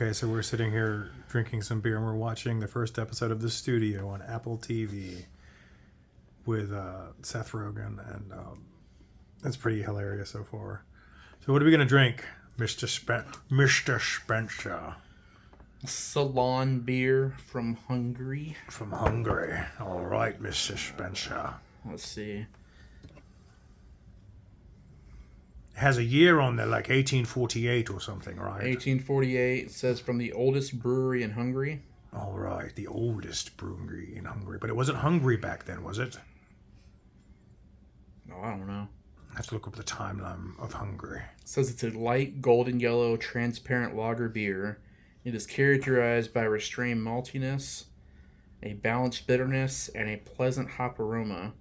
Okay, so we're sitting here drinking some beer and we're watching the first episode of The Studio on Apple TV with Seth Rogen, and it's pretty hilarious so far. So what are we going to drink, Mr. Spencer? Salon beer from Hungary. From Hungary. All right, Mr. Spencer. Let's see. It has a year on there, like 1848 or something, right? 1848. Says from the oldest brewery in Hungary. All right, the oldest brewery in Hungary. But it wasn't Hungary back then, was it? Oh, I don't know. Let's look up the timeline of Hungary. It says it's a light golden yellow transparent lager beer. It is characterized by restrained maltiness, a balanced bitterness, and a pleasant hop aroma.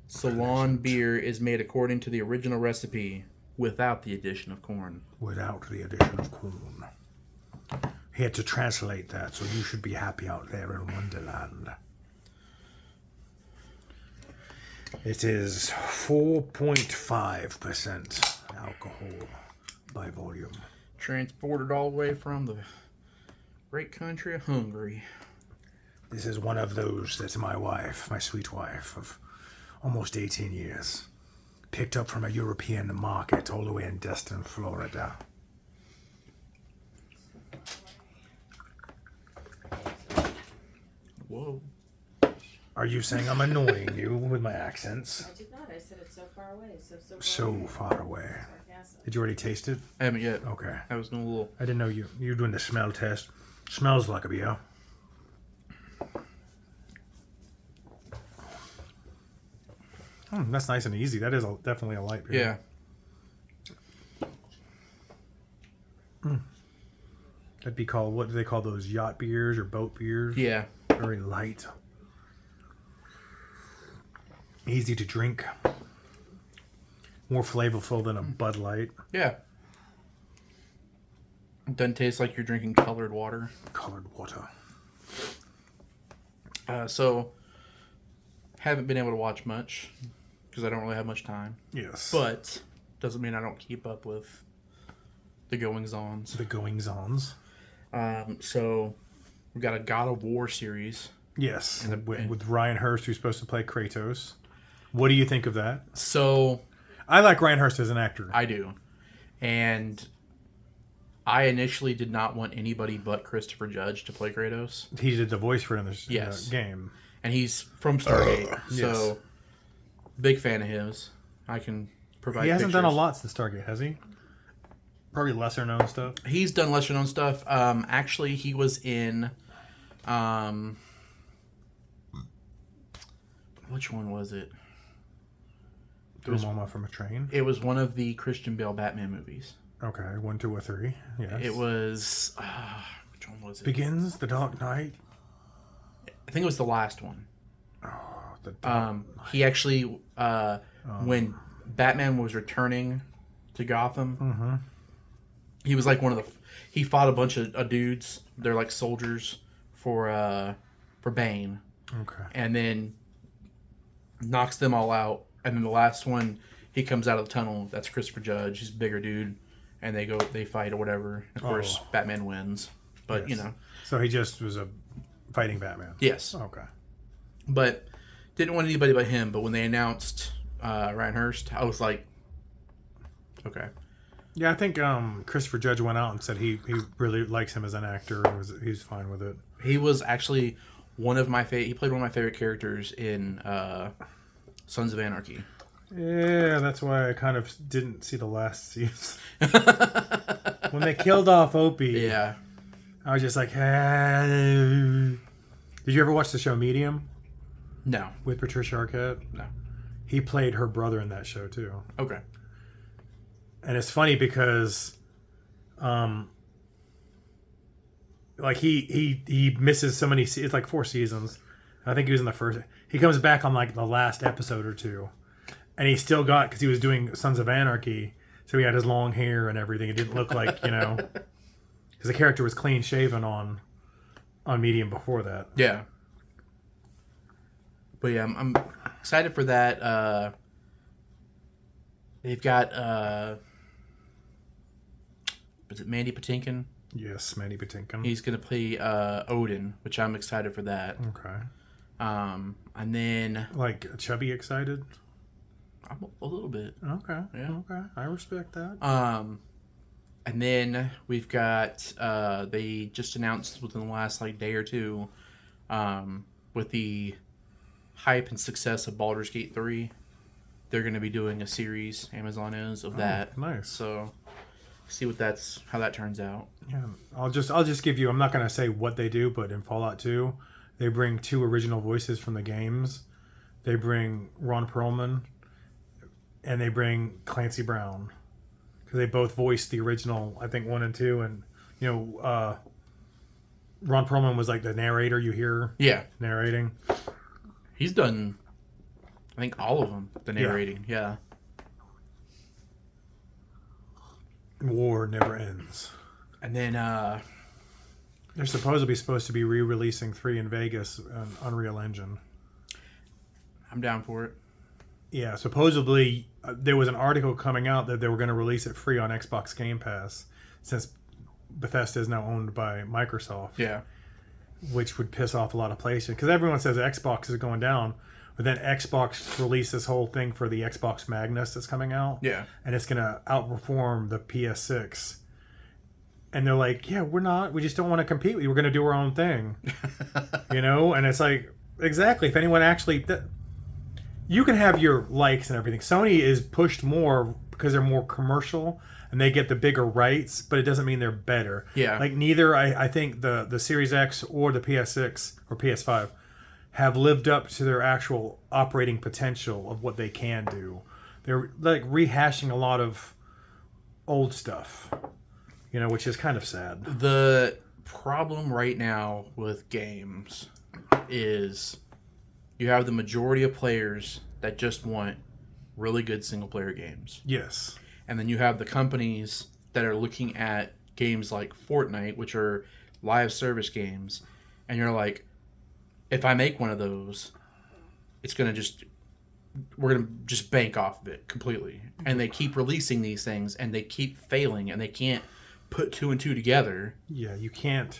Salon beer is made according to the original recipe, without the addition of corn. Without the addition of corn. He had to translate that, so you should be happy out there in Wonderland. It is 4.5% alcohol by volume. Transported all the way from the great country of Hungary. This is one of those that my wife, my sweet wife of almost 18 years, picked up from a European market all the way in Destin, Florida. Whoa. Are you saying I'm annoying you with my accents? I did not. I said it's so far away. So far away. Sarcastic. Did you already taste it? I haven't yet. Okay. I was doing a little... I didn't know you were doing the smell test. Smells like a beer. That's nice and easy. That is definitely a light beer. Yeah. That'd be called, what do they call those, yacht beers or boat beers? Yeah. Very light. Easy to drink. More flavorful than a Bud Light. Yeah. It doesn't taste like you're drinking colored water. Colored water. So, haven't been able to watch much because I don't really have much time. Yes. But doesn't mean I don't keep up with the goings-ons. The goings-ons. So, we've got a God of War series. Yes. With Ryan Hurst, who's supposed to play Kratos. What do you think of that? So, I like Ryan Hurst as an actor. I do. And I initially did not want anybody but Christopher Judge to play Kratos. He did the voice for it in this Yes. game. And he's from Stargate. Yes. So, big fan of his. I can provide He hasn't done a pictures. lot since Stargate, has he? Probably lesser known stuff. He's done lesser known stuff. Actually, he was in... which one was it? Threw Mama from a Train. It was one of the Christian Bale Batman movies. Okay, 1, 2, or 3. Yes. It was... which one was it? Begins, The Dark Knight. I think it was the last one. The Dark He actually... when Batman was returning to Gotham, he was like one of the... He fought a bunch of dudes. They're like soldiers for Bane. Okay. And then knocks them all out. And then the last one, he comes out of the tunnel. That's Christopher Judge. He's a bigger dude. And they fight or whatever. Of course, Batman wins. But, Yes. So he just was a fighting Batman. yes. Okay. But didn't want anybody but him. But when they announced Ryan Hurst, I was like, okay. Yeah, I think Christopher Judge went out and said he really likes him as an actor and he's fine with it. He was actually one of my favorite... He played one of my favorite characters in Sons of Anarchy. Yeah, that's why I kind of didn't see the last season. When they killed off Opie, Yeah. I was just like, hey. Did you ever watch the show Medium No. with Patricia Arquette? No. He played her brother in that show too. Okay. And it's funny because like he misses so many it's like 4 seasons. I think he was in the first. He comes back on like the last episode or two, and he still got, because he was doing Sons of Anarchy, so he had his long hair and everything. It didn't look like, because the character was clean shaven on Medium before that. Yeah. But yeah, I'm excited for that. They've got is it Mandy Patinkin Yes, Mandy Patinkin. He's going to play Odin, which I'm excited for that. Okay. And then Like chubby excited. I'm a little bit. Okay. Yeah. Okay. I respect that. And then we've got they just announced within the last day or two, with the hype and success of Baldur's Gate 3, they're going to be doing a series. Amazon is of that. Nice. So see how that turns out. Yeah. I'll just give you. I'm not gonna say what they do, but in Fallout 2, they bring 2 original voices from the games. They bring Ron Perlman, and they bring Clancy Brown, because they both voiced the original, I think 1 and 2, and Ron Perlman was like the narrator you hear Yeah, narrating. he's done, I think, all of them. The narrating, yeah. War never ends. And then They're supposed to be re-releasing 3 in Vegas on Unreal Engine. I'm down for it. Yeah, supposedly there was an article coming out that they were going to release it free on Xbox Game Pass, since Bethesda is now owned by Microsoft. Yeah, Which would piss off a lot of PlayStation, because everyone says Xbox is going down, but then Xbox released this whole thing for the Xbox Magnus that's coming out, yeah, and it's going to outperform the PS6. And they're like, yeah, we just don't want to compete with you. We're going to do our own thing. And it's like, exactly. If anyone actually... you can have your likes and everything. Sony is pushed more because they're more commercial and they get the bigger rights, but it doesn't mean they're better. Yeah. Like neither, I think the Series X or the PS6 or PS5 have lived up to their actual operating potential of what they can do. They're like rehashing a lot of old stuff, which is kind of sad. The problem right now with games is you have the majority of players that just want really good single player games. Yes. And then you have the companies that are looking at games like Fortnite, which are live service games, and you're like, if I make one of those, we're going to just bank off of it completely. And they keep releasing these things and they keep failing and they can't put 2 and 2 together. Yeah, you can't.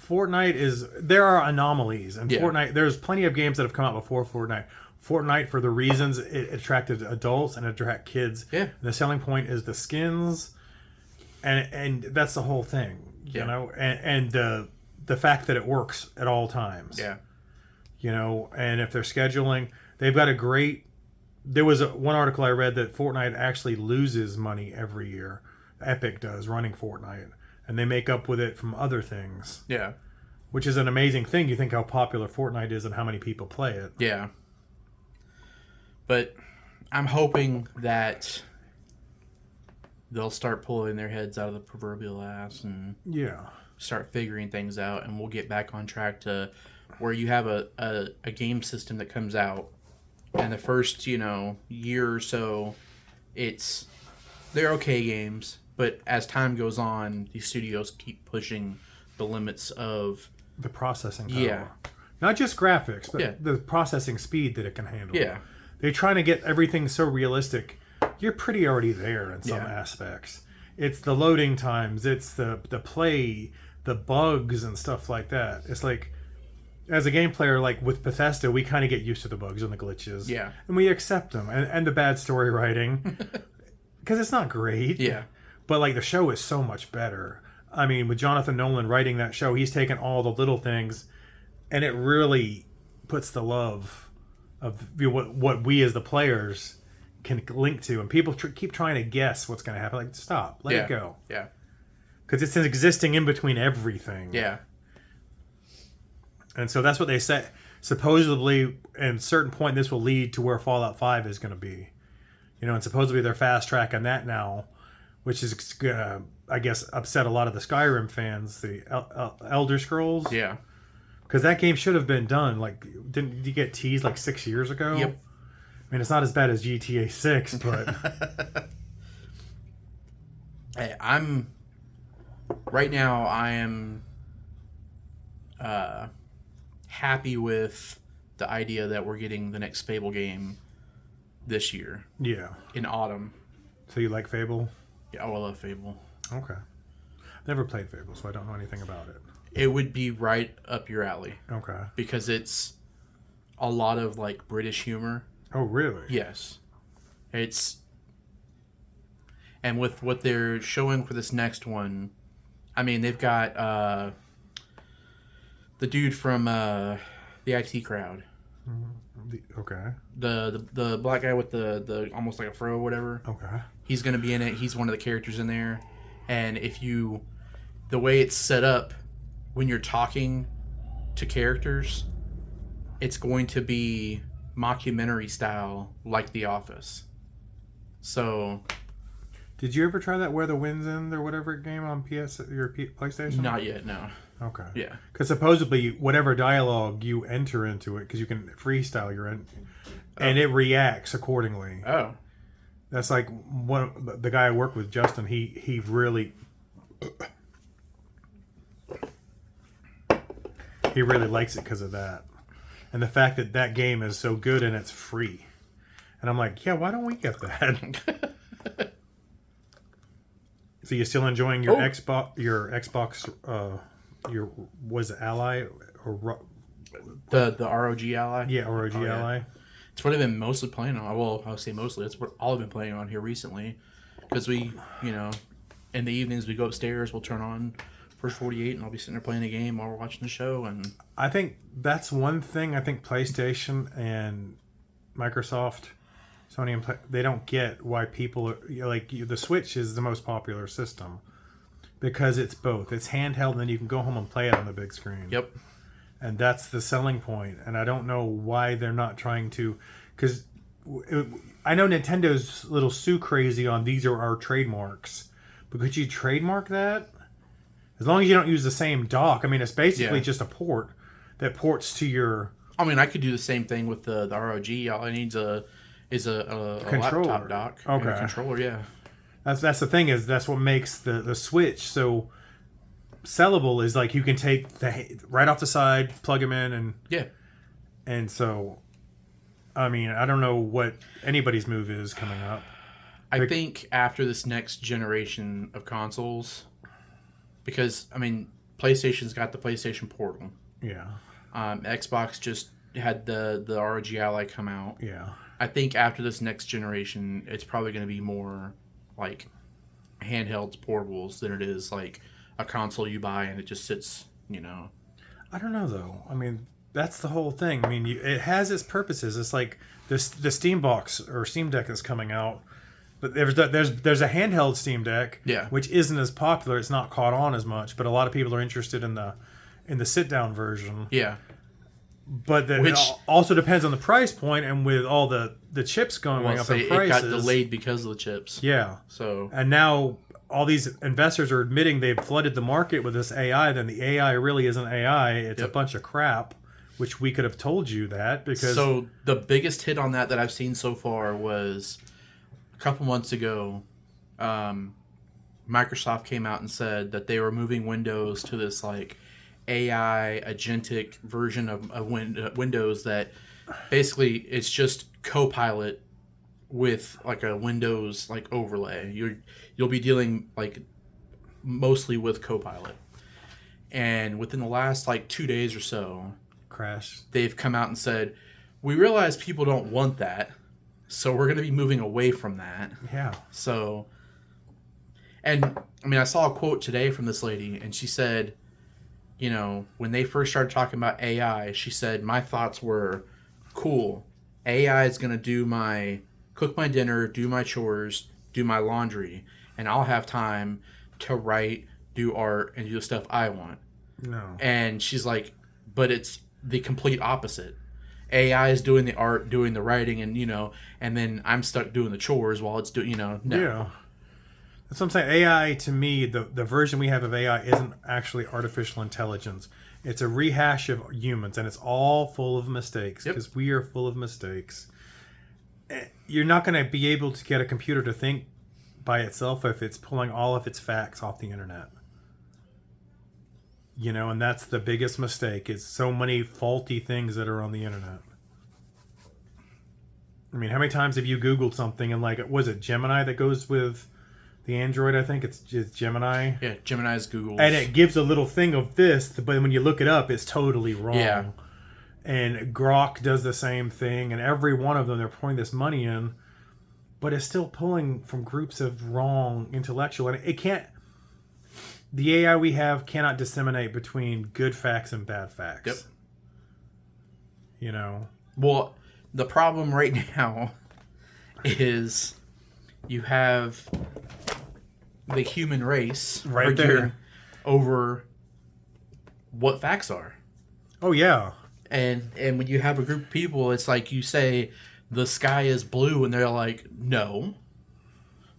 There are anomalies, and Yeah. Fortnite, there's plenty of games that have come out before Fortnite. Fortnite, for the reasons it attracted adults and attract kids. Yeah. And the selling point is the skins, and that's the whole thing, Yeah. and the fact that it works at all times. Yeah. And if they're scheduling, they've got a great. There was one article I read that Fortnite actually loses money every year. Epic does, running Fortnite, and they make up with it from other things. Yeah. Which is an amazing thing. You think how popular Fortnite is and how many people play it. Yeah. But I'm hoping that they'll start pulling their heads out of the proverbial ass and Yeah. start figuring things out, and we'll get back on track to where you have a game system that comes out, and the first, year or so, they're okay games, but as time goes on, these studios keep pushing the limits of The processing power. Yeah. Not just graphics, but Yeah. the processing speed that it can handle. Yeah. They're trying to get everything so realistic. You're pretty already there in some Yeah. aspects. It's the loading times, it's the play, the bugs and stuff like that. It's like, as a game player, like with Bethesda, we kind of get used to the bugs and the glitches. Yeah. And we accept them. And the bad story writing. Because it's not great. Yeah. But like the show is so much better. I mean, with Jonathan Nolan writing that show, he's taken all the little things, and it really puts the love of what we as the players can link to. And people keep trying to guess what's going to happen. Like, stop, let it go, Yeah. because it's existing in between everything. Yeah. And so that's what they say. Supposedly, at a certain point, this will lead to where Fallout 5 is going to be. And supposedly they're fast tracking that now, which is going to, I guess, upset a lot of the Skyrim fans, the Elder Scrolls. Yeah. Because that game should have been done. Like, didn't you get teased like 6 years ago? Yep. I mean, it's not as bad as GTA 6, but Hey, right now I am happy with the idea that we're getting the next Fable game this year yeah. in autumn. So you like Fable? Yeah, I love Fable. Okay. Never played Fable, so I don't know anything about it. It would be right up your alley Okay. because it's a lot of like British humor. Oh, really? Yes. It's and with what they're showing for this next one, I mean they've got the dude from the IT Crowd. Okay. The black guy with the almost like a fro or whatever. Okay. He's going to be in it. He's one of the characters in there. And the way it's set up, when you're talking to characters, it's going to be mockumentary style, like The Office. So, Did you ever try that Where the Wind's End or whatever game on PlayStation? not yet, no. Okay. Yeah. Because supposedly, whatever dialogue you enter into it, because you can freestyle and it reacts accordingly. Oh. That's like the guy I work with, Justin. He really likes it because of that, and the fact that that game is so good and it's free. And I'm like, yeah, why don't we get that? So you're still enjoying your Xbox? Your was it Ally or The ROG Ally? yeah, ROG Oh, yeah. Ally? It's what I've been mostly playing on. Well, I'll say mostly. It's what all I've been playing on here recently. Because we, in the evenings we go upstairs, we'll turn on First 48 and I'll be sitting there playing a game while we're watching the show. And I think that's one thing I think PlayStation and Microsoft, Sony, and they don't get why people are, like the Switch is the most popular system because it's both. It's handheld and then you can go home and play it on the big screen. Yep. And that's the selling point. And I don't know why they're not trying to, because I know Nintendo's a little sue crazy on these are our trademarks. But could you trademark that? As long as you don't use the same dock. I mean, it's basically just a port that ports to your... I mean, I could do the same thing with the ROG. All it needs a Controller. laptop dock. Okay. And a controller, yeah. That's the thing is that's what makes the Switch so sellable is like you can take right off the side, plug them in, and so I mean I don't know what anybody's move is coming up. I think after this next generation of consoles, because I mean PlayStation's got the PlayStation Portal. Yeah. Xbox just had the ROG Ally come out. Yeah. I think after this next generation, it's probably going to be more like handhelds, portables than it is like a console you buy and it just sits, I don't know though. I mean, that's the whole thing. I mean, it has its purposes. It's like the Steam Box or Steam Deck is coming out, but there's a handheld Steam Deck, which isn't as popular. It's not caught on as much, but a lot of people are interested in the sit down version. Yeah. But it also depends on the price point, and with all the chips going up in prices, it got delayed because of the chips. Yeah. So and now all these investors are admitting they've flooded the market with this AI. Then the AI really isn't AI; it's a bunch of crap. Which we could have told you that because. So the biggest hit on that I've seen so far was a couple months ago. Microsoft came out and said that they were moving Windows to this like AI agentic version of Windows that basically it's just Copilot with like a Windows like overlay. You'll be dealing like mostly with Copilot. And within the last like 2 days or so, crash. They've come out and said, "We realize people don't want that, so we're going to be moving away from that." Yeah. So, and I mean, I saw a quote today from this lady, and she said, when they first started talking about AI, she said, my thoughts were, cool, AI is going to cook my dinner, do my chores, do my laundry, and I'll have time to write, do art, and do the stuff I want. No. And she's like, but it's the complete opposite. AI is doing the art, doing the writing, and, and then I'm stuck doing the chores while it's doing, no. Yeah. That's what I'm saying. AI, to me, the version we have of AI isn't actually artificial intelligence. It's a rehash of humans, and it's all full of mistakes because we are full of mistakes. You're not going to be able to get a computer to think by itself if it's pulling all of its facts off the internet. And that's the biggest mistake is so many faulty things that are on the internet. I mean, how many times have you Googled something and like, was it Gemini that goes with the Android. I think it's Gemini. Yeah, Gemini's Google's. And it gives a little thing of this, but when you look it up, it's totally wrong. Yeah. And Grok does the same thing, and every one of them, they're pouring this money in, but it's still pulling from groups of wrong intellectual. And it can't, the AI we have cannot disseminate between good facts and bad facts. Yep. You know? Well, the problem right now is you have the human race Right arguing there. over what facts are. Oh, yeah. And when you have a group of people, it's like you say the sky is blue, and they're like, no,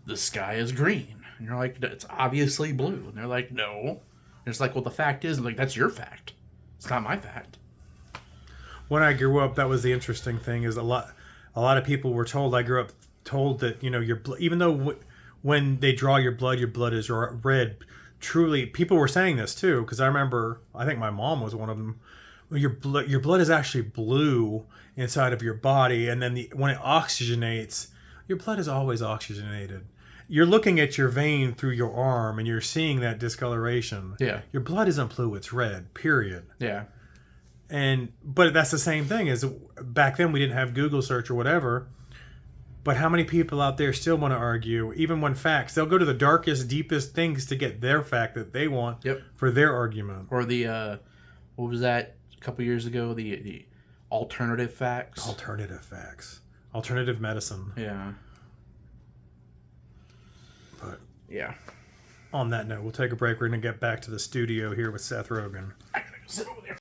the sky is green. And you're like, it's obviously blue. And they're like, no. And it's like, well, the fact is, like, that's your fact. It's not my fact. When I grew up, that was the interesting thing is a lot of people were told, I grew up told that, you know, your blood, even though when they draw your blood is red. Truly, people were saying this too, because I remember, I think my mom was one of them. Your blood is actually blue inside of your body, and then when it oxygenates, your blood is always oxygenated. You're looking at your vein through your arm, and you're seeing that discoloration. Yeah. Your blood isn't blue; it's red. Period. Yeah. But that's the same thing as back then we didn't have Google search or whatever. But how many people out there still want to argue, even when facts, they'll go to the darkest, deepest things to get their fact that they want for their argument. Or the, what was that a couple years ago? The alternative facts. Alternative facts. Alternative medicine. Yeah. But Yeah. on that note, we'll take a break. We're going to get back to the studio here with Seth Rogen. I gotta go sit over there.